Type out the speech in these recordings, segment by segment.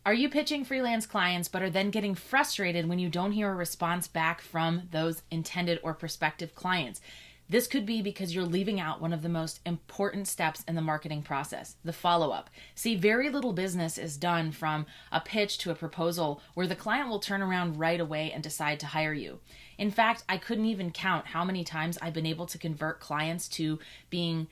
Are you pitching freelance clients but are then getting frustrated when you don't hear a response back from those intended or prospective clients? This could be because you're leaving out one of the most important steps in the marketing process, the follow-up. See, very little business is done from a pitch to a proposal where the client will turn around right away and decide to hire you. In fact, I couldn't even count how many times I've been able to convert clients to being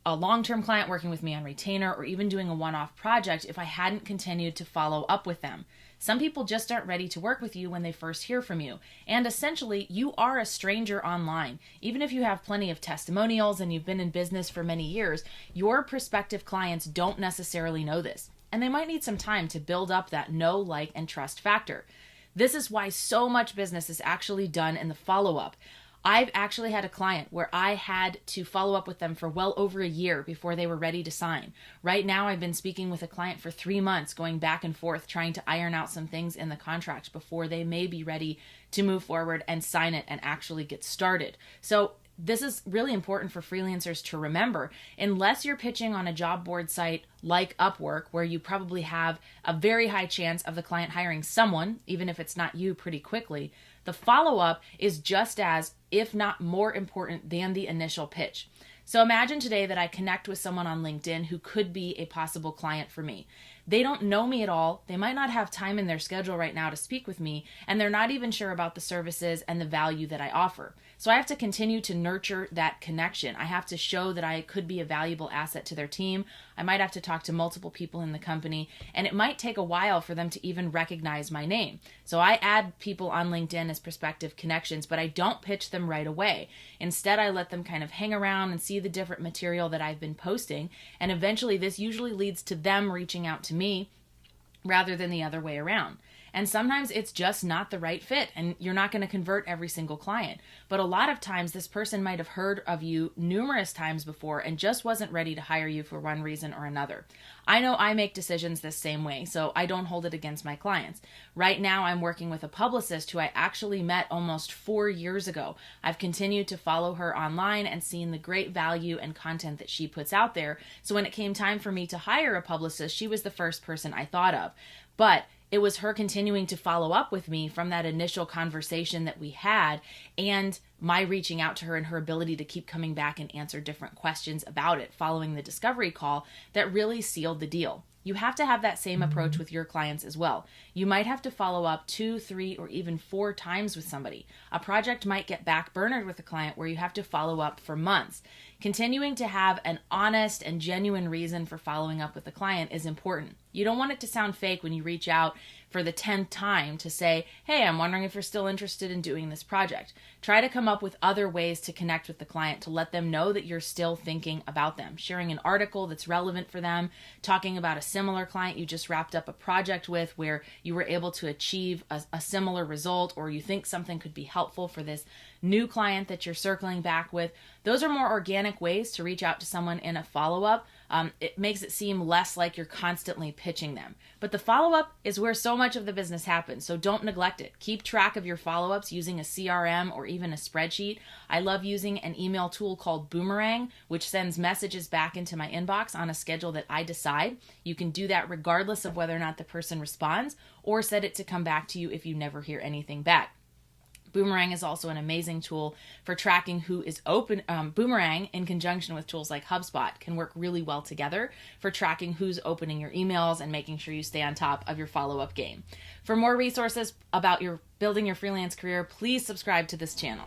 a long-term client working with me on retainer or even doing a one-off project if I hadn't continued to follow up with them. Some people just aren't ready to work with you when they first hear from you. And essentially, you are a stranger online. Even if you have plenty of testimonials and you've been in business for many years, your prospective clients don't necessarily know this. And they might need some time to build up that know, like, and trust factor. This is why so much business is actually done in the follow-up. I've actually had a client where I had to follow up with them for well over a year before they were ready to sign. Right now, I've been speaking with a client for 3 months, going back and forth, trying to iron out some things in the contract before they may be ready to move forward and sign it and actually get started. So this is really important for freelancers to remember. Unless you're pitching on a job board site like Upwork, where you probably have a very high chance of the client hiring someone, even if it's not you, pretty quickly, the follow-up is just as, if not more important than the initial pitch. So imagine today that I connect with someone on LinkedIn who could be a possible client for me. They don't know me at all. They might not have time in their schedule right now to speak with me, and they're not even sure about the services and the value that I offer. So I have to continue to nurture that connection. I have to show that I could be a valuable asset to their team. I might have to talk to multiple people in the company, and it might take a while for them to even recognize my name. So I add people on LinkedIn as prospective connections, but I don't pitch them right away. Instead, I let them kind of hang around and see the different material that I've been posting, and eventually this usually leads to them reaching out to me rather than the other way around. And sometimes it's just not the right fit, and you're not going to convert every single client. But a lot of times this person might have heard of you numerous times before and just wasn't ready to hire you for one reason or another. I know I make decisions this same way, so I don't hold it against my clients. Right now, I'm working with a publicist who I actually met almost 4 years ago. I've continued to follow her online and seen the great value and content that she puts out there. So when it came time for me to hire a publicist, she was the first person I thought of. But it was her continuing to follow up with me from that initial conversation that we had, and my reaching out to her and her ability to keep coming back and answer different questions about it following the discovery call that really sealed the deal. You have to have that same approach with your clients as well. You might have to follow up 2, 3, or even 4 times with somebody. A project might get backburnered with a client where you have to follow up for months. Continuing to have an honest and genuine reason for following up with the client is important. You don't want it to sound fake when you reach out for the 10th time to say, hey, I'm wondering if you're still interested in doing this project. Try to come up with other ways to connect with the client to let them know that you're still thinking about them. Sharing an article that's relevant for them, talking about a similar client you just wrapped up a project with where you were able to achieve a similar result, or you think something could be helpful for this new client that you're circling back with. Those are more organic ways to reach out to someone in a follow-up. It makes it seem less like you're constantly pitching them. But the follow-up is where so much of the business happens, so don't neglect it. Keep track of your follow-ups using a CRM or even a spreadsheet. I love using an email tool called Boomerang, which sends messages back into my inbox on a schedule that I decide. You can do that regardless of whether or not the person responds, or set it to come back to you if you never hear anything back. Boomerang is also an amazing tool for tracking who is open. Boomerang, in conjunction with tools like HubSpot, can work really well together for tracking who's opening your emails and making sure you stay on top of your follow-up game. For more resources about building your freelance career, please subscribe to this channel.